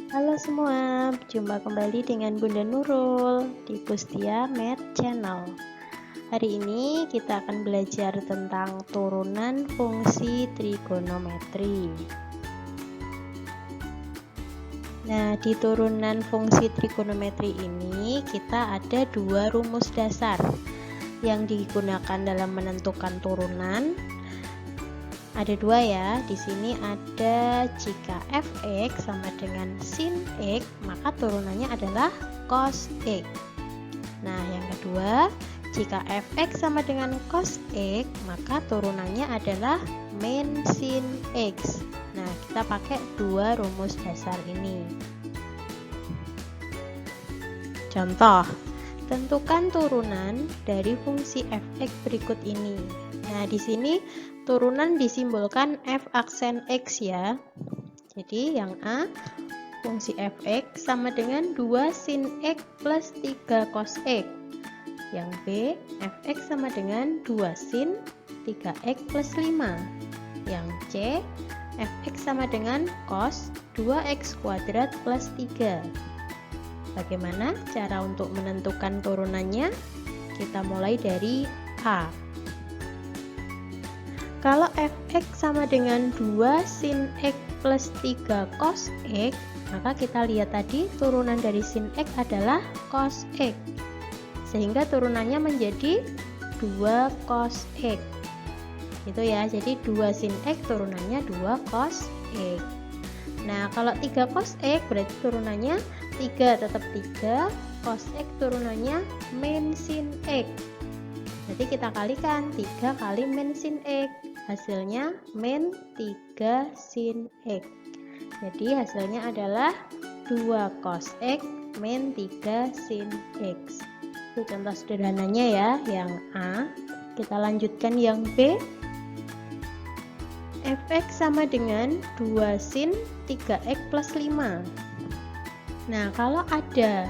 Halo semua, jumpa kembali dengan Bunda Nurul di Kustia Math Channel. Hari ini kita akan belajar tentang turunan fungsi trigonometri. Nah, di turunan fungsi trigonometri ini kita ada dua rumus dasar yang digunakan dalam menentukan turunan. Ada dua ya, di sini ada jika fx sama dengan sin x, maka turunannya adalah cos x. Nah, yang kedua, jika fx sama dengan cos x, maka turunannya adalah min sin x. Nah, kita pakai dua rumus dasar ini. Contoh, tentukan turunan dari fungsi fx berikut ini. Nah, di sini turunan disimbolkan f aksen x ya. Jadi yang A, fungsi fx sama dengan 2 sin x plus 3 cos x. Yang B, fx sama dengan 2 sin 3x plus 5. Yang C, fx sama dengan cos 2x kuadrat plus 3. Bagaimana cara untuk menentukan turunannya? Kita mulai dari A. Kalau fx sama dengan 2 sin x plus 3 cos x, maka kita lihat tadi turunan dari sin x adalah cos x. Sehingga turunannya menjadi 2 cos x. Gitu ya, jadi 2 sin x turunannya 2 cos x. Nah, kalau 3 cos x berarti turunannya 3 tetap 3, cos x turunannya min sin x. Jadi kita kalikan 3 kali min sin x, hasilnya min 3 sin x. Jadi hasilnya adalah 2 cos x min 3 sin x. Itu contoh sederhananya ya, yang A. Kita lanjutkan yang B. fx sama dengan 2 sin 3x plus 5. Nah, kalau ada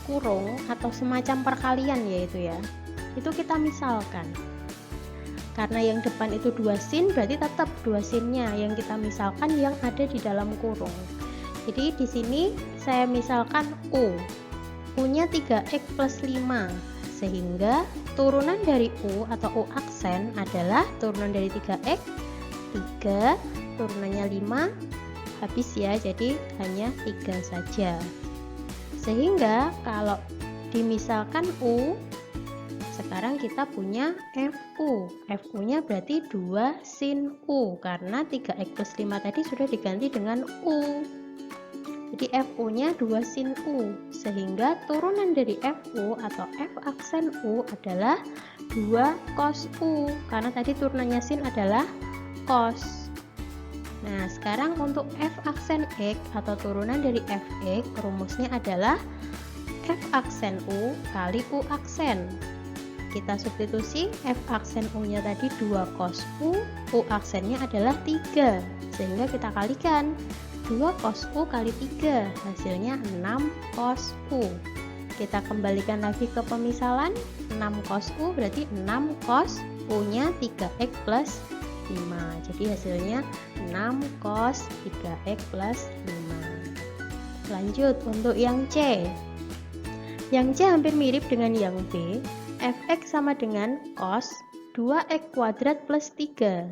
kurung atau semacam perkalian yaitu ya, itu kita misalkan. Karena yang depan itu 2 sin, berarti tetap 2 sinnya yang kita misalkan yang ada di dalam kurung. Jadi di sini saya misalkan U. U-nya 3x plus 5. Sehingga turunan dari U atau U aksen adalah turunan dari 3x, 3, turunannya 5, habis ya, jadi hanya 3 saja. Sehingga kalau dimisalkan U, sekarang kita punya FU. FU-nya berarti 2 sin U, karena 3x plus 5 tadi sudah diganti dengan U. Jadi FU-nya 2 sin U, sehingga turunan dari FU atau F aksen U adalah 2 cos U, karena tadi turunannya sin adalah cos. Nah, sekarang untuk f aksen x atau turunan dari fx, rumusnya adalah f aksen u kali u aksen. Kita substitusi f aksen u-nya tadi 2 cos u aksennya adalah 3. Sehingga kita kalikan 2 cos u kali 3, hasilnya 6 cos u. Kita kembalikan lagi ke pemisalan, 6 cos u berarti 6 cos u-nya 3x plus 5. Jadi hasilnya 6 cos 3x plus 5. Lanjut untuk yang C. Yang C hampir mirip dengan yang B. Fx sama dengan cos 2x kuadrat plus 3.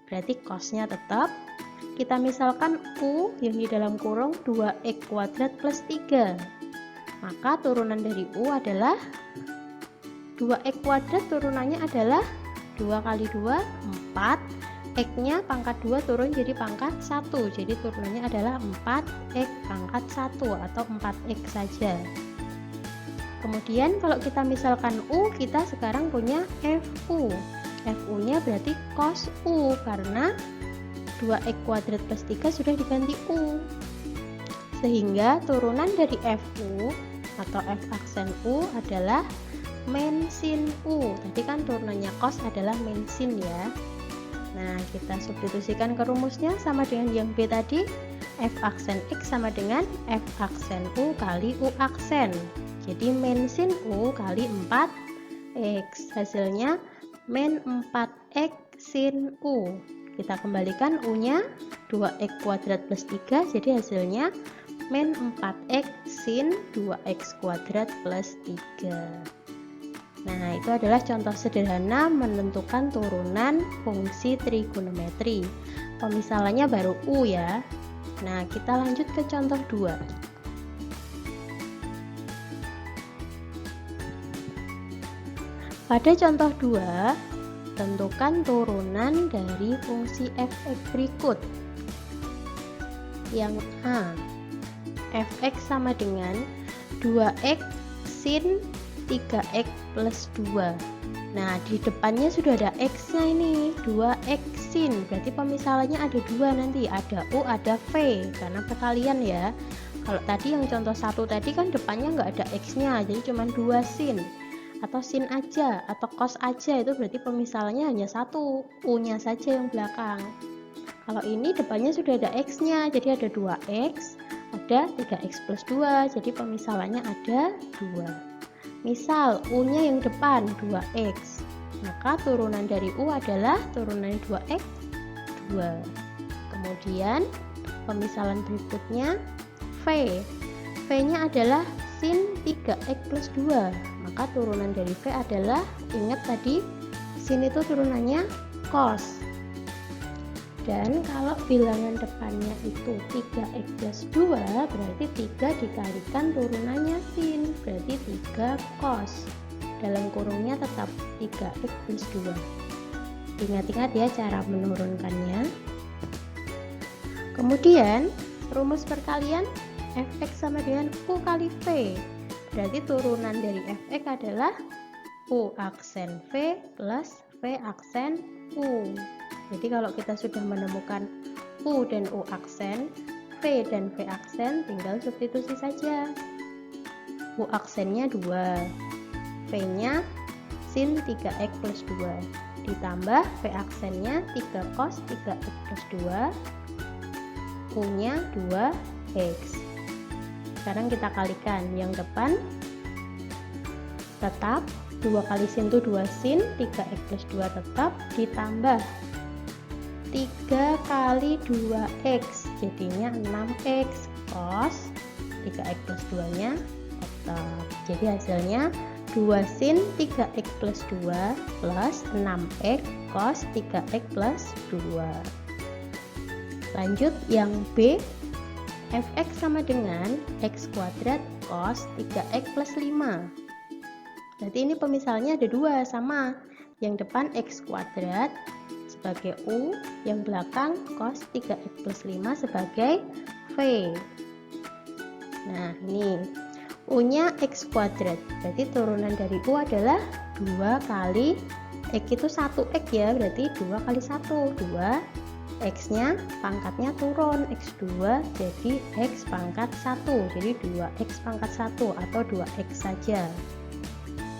Berarti cosnya tetap. Kita misalkan U yang di dalam kurung 2x kuadrat plus 3. Maka turunan dari U adalah 2x kuadrat, turunannya adalah 2 kali 2, 4. X-nya pangkat 2 turun jadi pangkat 1. Jadi turunannya adalah 4x pangkat 1 atau 4x saja. Kemudian kalau kita misalkan U, kita sekarang punya FU. FU-nya berarti cos U, karena 2x kuadrat plus 3 sudah diganti U. Sehingga turunan dari FU atau F aksen U adalah min sin U. Tadi kan turunannya cos adalah min sin ya. Nah, kita substitusikan ke rumusnya sama dengan yang B tadi. F aksen X sama dengan F aksen U kali U aksen. Jadi min sin U kali 4X. Hasilnya min 4X sin U. Kita kembalikan U-nya 2x kuadrat plus 3, jadi hasilnya min 4x sin 2x kuadrat plus 3. Nah, itu adalah contoh sederhana menentukan turunan fungsi trigonometri. Pemisalannya baru U ya. Nah, kita lanjut ke contoh 2. Pada contoh 2, tentukan turunan dari fungsi f(x) berikut. Yang A, f(x) sama dengan 2x sin 3x plus 2. Nah, di depannya sudah ada x-nya ini, 2x sin, berarti pemisalannya ada 2 nanti, ada U, ada V, karena perkalian ya. Kalau tadi yang contoh 1 tadi kan depannya nggak ada x-nya, jadi cuma 2 sin. Atau sin aja, atau cos aja, itu berarti pemisalannya hanya 1, U-nya saja yang belakang. Kalau ini depannya sudah ada x-nya, jadi ada 2x, ada 3x plus 2, jadi pemisalannya ada 2. Misal U-nya yang depan 2x, maka turunan dari U adalah turunan 2x 2. Kemudian pemisalan berikutnya V. V-nya adalah sin 3x plus 2, maka turunan dari V adalah, ingat tadi sin itu turunannya cos. Dan kalau bilangan depannya itu 3x plus 2, berarti 3 dikalikan turunannya sin, berarti 3 cos. Dalam kurungnya tetap 3x plus 2. Ingat-ingat ya cara menurunkannya. Kemudian rumus perkalian f(x) sama dengan U kali V. Berarti turunan dari f(x) adalah U aksen V plus V aksen U. Jadi kalau kita sudah menemukan U dan U aksen, V dan V aksen, tinggal substitusi saja. U aksennya 2, V-nya sin 3x plus 2, ditambah V aksennya 3 cos 3x plus 2, U-nya 2x. Sekarang kita kalikan, yang depan tetap 2 kali sin itu 2 sin, 3x plus 2 tetap, ditambah 3 kali 2x, jadinya 6x cos 3x plus 2 nya tetap. Jadi hasilnya 2 sin 3x plus 2 plus 6x cos 3x plus 2. Lanjut yang B, f(x) sama dengan x kuadrat cos 3x plus 5. Berarti ini pemisalnya ada 2, sama. Yang depan x kuadrat sebagai U, yang belakang cos 3x plus 5 sebagai V. Nah, ini U-nya x kuadrat, berarti turunan dari U adalah 2 kali x itu 1x ya, berarti 2 kali 1, 2. X-nya pangkatnya turun, X2 jadi X pangkat 1, jadi 2X pangkat 1 atau 2X saja.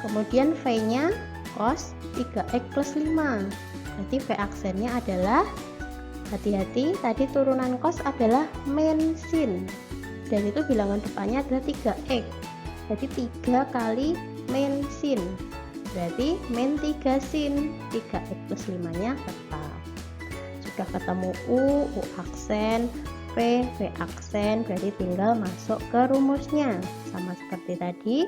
Kemudian V-nya cos 3X plus 5, berarti V aksennya adalah, hati-hati, tadi turunan cos adalah min sin, dan itu bilangan depannya adalah 3X, jadi 3 kali min sin, berarti min 3 sin, 3X plus 5 nya tetap. Sudah ketemu U aksen, V aksen, berarti tinggal masuk ke rumusnya. Sama seperti tadi,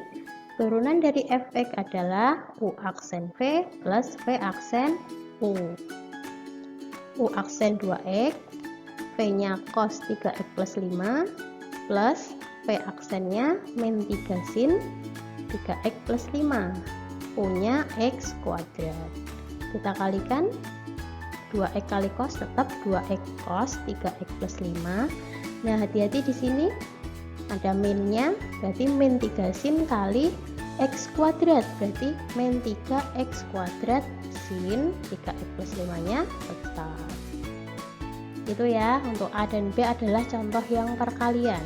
turunan dari f(x) adalah U aksen V plus V aksen U. U aksen 2x, V-nya cos 3x plus 5, plus V aksennya min 3 sin 3x plus 5, U-nya x kuadrat. Kita kalikan, 2x kali cos tetap 2x cos 3x plus 5. Nah, hati-hati di sini ada minnya, berarti min 3 sin kali x kuadrat, berarti min 3x kuadrat sin 3x plus 5 nya tetap. Itu ya, untuk A dan B adalah contoh yang perkalian.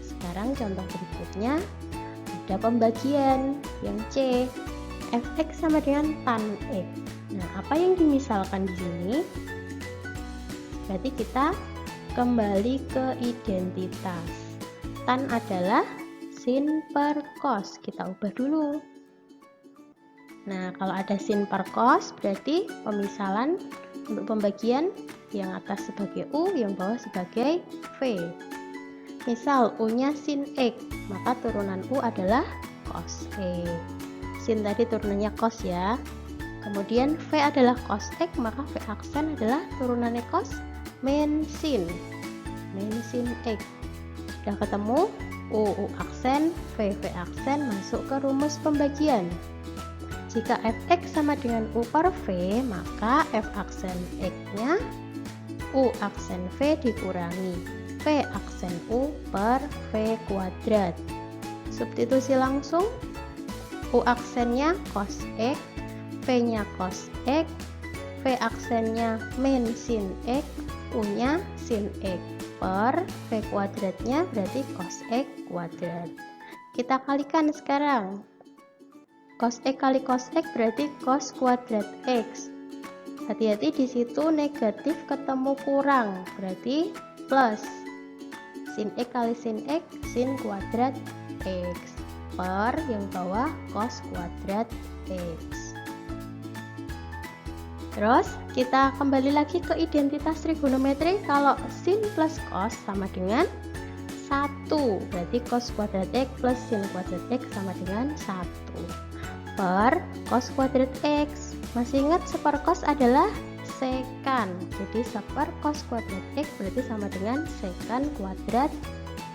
Sekarang contoh berikutnya ada pembagian yang C, f(x) sama dengan tan x. Nah, apa yang dimisalkan di sini? Berarti kita kembali ke identitas. Tan adalah sin per cos. Kita ubah dulu. Nah, kalau ada sin per cos, berarti pemisalan Untuk pembagian, yang atas sebagai U, yang bawah sebagai V. Misal U-nya sin X, maka turunan U adalah cos X. Sin tadi turunannya cos ya. Kemudian V adalah cos X, maka V aksen adalah turunannya cos min sin X. Sudah ketemu U aksen, V aksen, masuk ke rumus pembagian. Jika Fx sama dengan U per V, maka F aksen X-nya U aksen V dikurangi V aksen U per V kuadrat. Substitusi langsung, U aksennya cos X, V-nya cos X, V aksennya min sin X, U-nya sin X, per V kuadratnya berarti cos X kuadrat. Kita kalikan sekarang. Cos X kali cos X berarti cos kuadrat X. Hati-hati di situ negatif ketemu kurang, berarti plus. Sin X kali sin X, sin kuadrat X, per yang bawah cos kuadrat X. Terus kita kembali lagi ke identitas trigonometri. Kalau sin plus cos sama dengan 1, berarti cos kuadrat X plus sin kuadrat X sama dengan 1, per cos kuadrat X. Masih ingat seper cos adalah sekan, jadi seper cos kuadrat X berarti sama dengan sekan kuadrat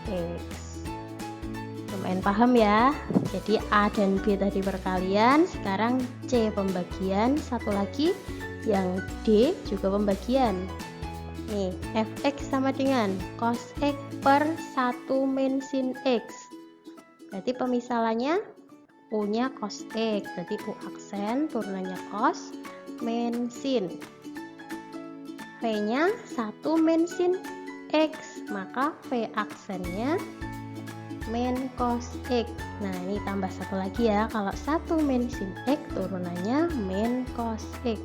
X. Lumayan paham ya. Jadi A dan B tadi perkalian, sekarang C pembagian, satu lagi yang D juga pembagian. Nih, Fx sama dengan cos X per 1 min sin X. Berarti pemisalannya U-nya cos X, berarti U aksen turunannya cos min sin. V-nya 1 min sin X, maka V aksennya min cos X. Nah, ini tambah satu lagi ya. Kalau 1 min sin X turunannya min cos X.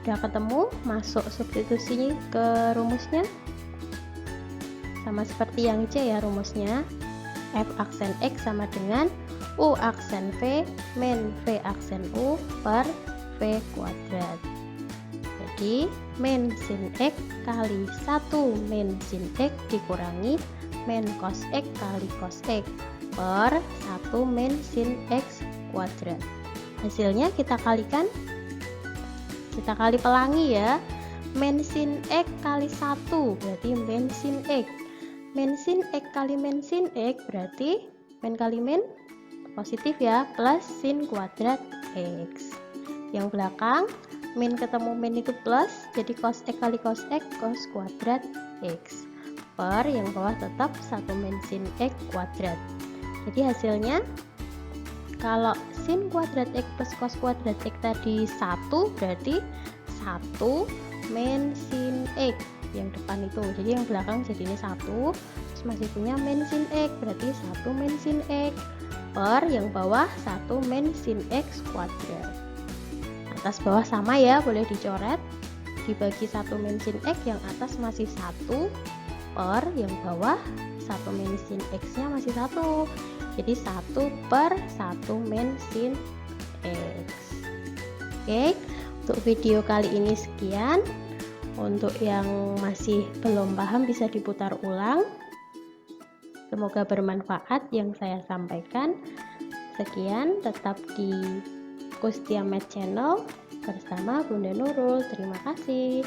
Sudah ketemu, masuk substitusi ke rumusnya. Sama seperti yang C ya rumusnya. F aksen X sama dengan U aksen V min V aksen U per V kuadrat. Jadi min sin X kali 1 min sin X dikurangi min cos X kali cos X per 1 min sin X kuadrat. Hasilnya kita kalikan, kita kali pelangi ya. Min sin X kali 1 berarti min sin X. Min sin X kali min sin X berarti min kali min positif ya, plus sin kuadrat X. Yang belakang min ketemu min itu plus, jadi cos X kali cos X cos kuadrat X, per yang bawah tetap 1 min sin X kuadrat. Jadi hasilnya kalau sin kuadrat X plus cos kuadrat X tadi 1, berarti 1 min sin X yang depan itu, jadi yang belakang jadi ini 1, terus masih punya min sin X, berarti 1 min sin X, per yang bawah 1 min sin X kuadrat. Atas bawah sama ya, boleh dicoret, dibagi 1 min sin X, yang atas masih 1, per yang bawah 1 min sin X nya masih 1, jadi 1 per 1 min sin X. Oke, untuk video kali ini sekian. Untuk yang masih belum paham bisa diputar ulang. Semoga bermanfaat yang saya sampaikan. Sekian, tetap di Kustia Math Channel bersama Bunda Nurul. Terima kasih.